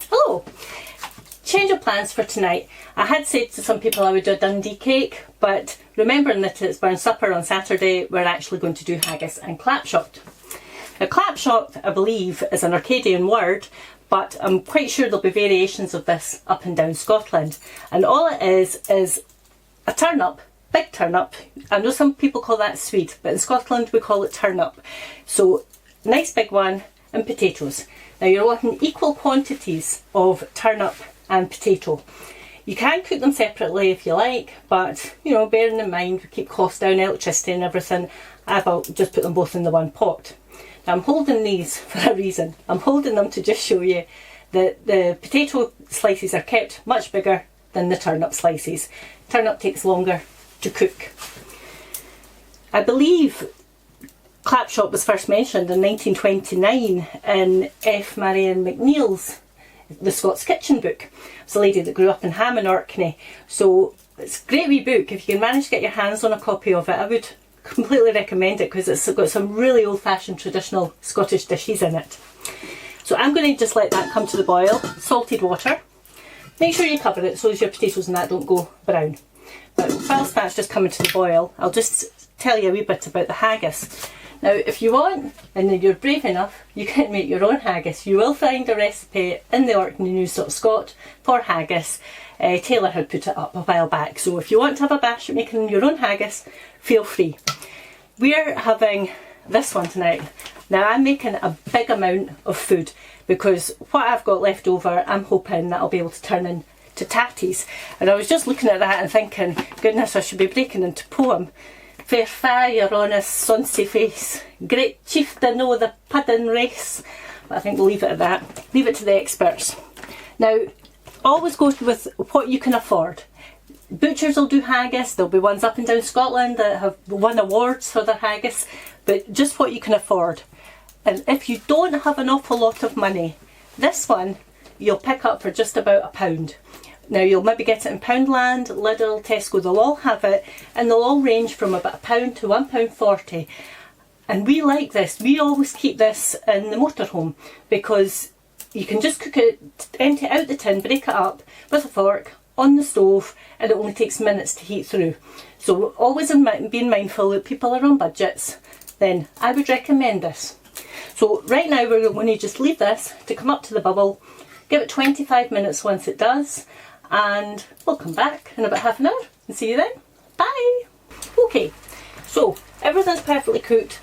Hello! Change of plans for tonight. I had said to some people I would do a Dundee cake, but remembering that it's burn supper on Saturday, we're actually going to do haggis and clapshot. Now clapshot, I believe, is an Orcadian word, but I'm quite sure there'll be variations of this up and down Scotland. And all it is a turnip, big turnip. I know some people call that Swede, but in Scotland we call it turnip. So nice big one, and potatoes. Now you're wanting equal quantities of turnip and potato. You can cook them separately if you like, but you know, bearing in mind we keep costs down, electricity and everything, I'll just put them both in the one pot. Now I'm holding these for a reason. I'm holding them to just show you that the potato slices are kept much bigger than the turnip slices. Turnip takes longer to cook. I believe clapshot was first mentioned in 1929 in Marian McNeill's The Scots Kitchen book. It's a lady that grew up in Holm Orkney, so it's a great wee book. If you can manage to get your hands on a copy of it, I would completely recommend it because it's got some really old-fashioned traditional Scottish dishes in it. So I'm going to just let that come to the boil. Salted water. Make sure you cover it so as your potatoes and that don't go brown. But whilst that's just coming to the boil, I'll just tell you a wee bit about the haggis. Now if you want, and you're brave enough, you can make your own haggis. You will find a recipe in the Orkney News Scot for haggis. Taylor had put it up a while back, so if you want to have a bash at making your own haggis, feel free. We're having this one tonight. Now I'm making a big amount of food because what I've got left over I'm hoping that I'll be able to turn into tatties. And I was just looking at that and thinking, goodness, I should be breaking into poem. Fair fire on his sonsy face, great chieftain o' the pudding race. But I think we'll leave it at that. Leave it to the experts. Now, always go with what you can afford. Butchers will do haggis, there'll be ones up and down Scotland that have won awards for their haggis, but just what you can afford. And if you don't have an awful lot of money, this one you'll pick up for just about £1. Now you'll maybe get it in Poundland, Lidl, Tesco, they'll all have it, and they'll all range from about £1 to £1.40. And we like this, we always keep this in the motorhome because you can just cook it, empty it out the tin, break it up with a fork on the stove, and it only takes minutes to heat through. So always being mindful that people are on budgets, then I would recommend this. So right now we're going to just leave this to come up to the bubble, give it 25 minutes once it does, and we'll come back in about half an hour and see you then. Bye! Okay, so everything's perfectly cooked.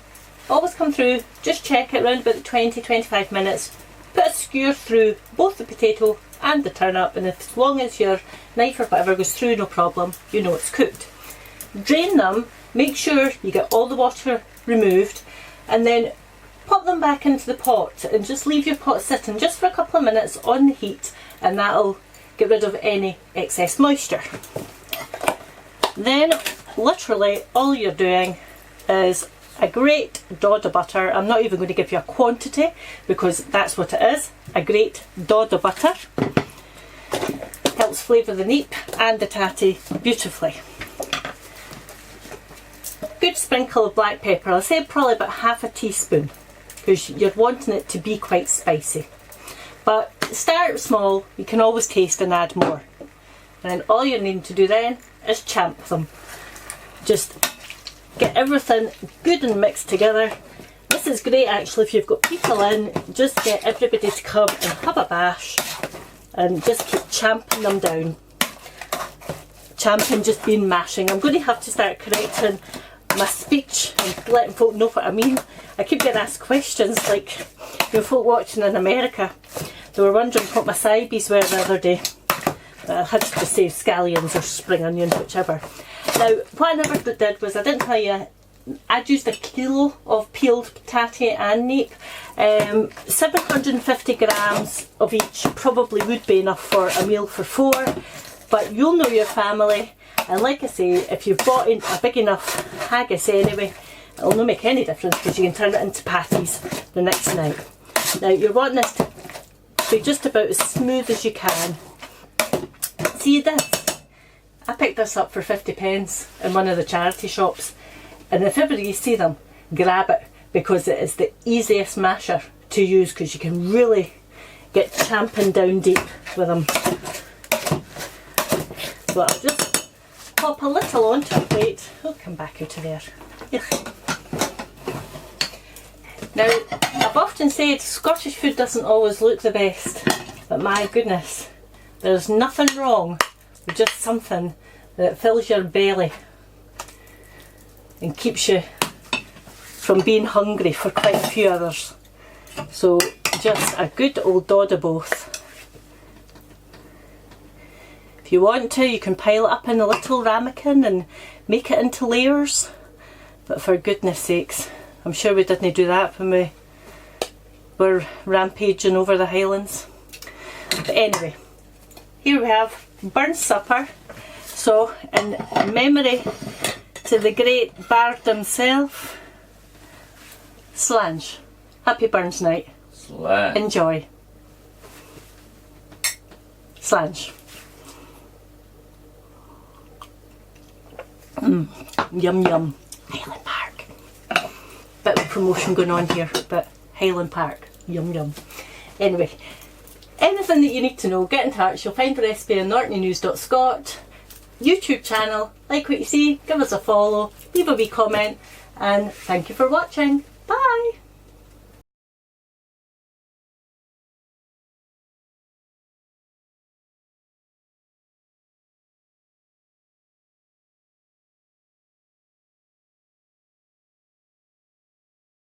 Always come through, just check it around about the 20-25 minutes. Put a skewer through both the potato and the turnip, and as long as your knife or whatever goes through, no problem, you know it's cooked. Drain them, make sure you get all the water removed, and then pop them back into the pot and just leave your pot sitting just for a couple of minutes on the heat, and that'll get rid of any excess moisture. Then literally all you're doing is a great dod of butter. I'm not even going to give you a quantity because that's what it is, a great dod of butter. Helps flavour the neep and the tatty beautifully. Good sprinkle of black pepper, I'll say probably about half a teaspoon because you're wanting it to be quite spicy. But start small, you can always taste and add more. And then all you're needing to do then is champ them. Just get everything good and mixed together. This is great actually if you've got people in, just get everybody to come and have a bash and just keep champing them down. Champing just being mashing. I'm going to have to start correcting my speech and letting folk know what I mean. I keep getting asked questions like, folk watching in America, they were wondering what my sidebies were the other day. I had to just say scallions or spring onions, whichever. Now, what I never did was, I didn't tell you, I'd used a kilo of peeled tatty and neep. 750 grams of each probably would be enough for a meal for 4, but you'll know your family, and like I say, if you've bought in a big enough haggis anyway, it'll not make any difference because you can turn it into patties the next night. Now you're wanting this to be just about as smooth as you can. See this? I picked this up for 50 pence in one of the charity shops, and if ever you see them, grab it because it is the easiest masher to use because you can really get champing down deep with them. So I'll just pop a little onto a plate. Oh, come back out of there. Ugh. Now, I've often said Scottish food doesn't always look the best, but my goodness, there's nothing wrong with just something that fills your belly and keeps you from being hungry for quite a few hours. So just a good old dod of both. If you want to, you can pile it up in a little ramekin and make it into layers, but for goodness sakes, I'm sure we didn't do that when we were rampaging over the Highlands. But anyway, here we have Burns supper. So in memory to the great bard himself, Slange. Happy Burns night. Slange. Enjoy. Slange. Yum yum. Highland Park. Bit of promotion going on here, but Highland Park. Yum yum. Anyway, anything that you need to know, get in touch. You'll find the recipe on orkneynews.scot. YouTube channel. Like what you see, give us a follow, leave a wee comment, and thank you for watching.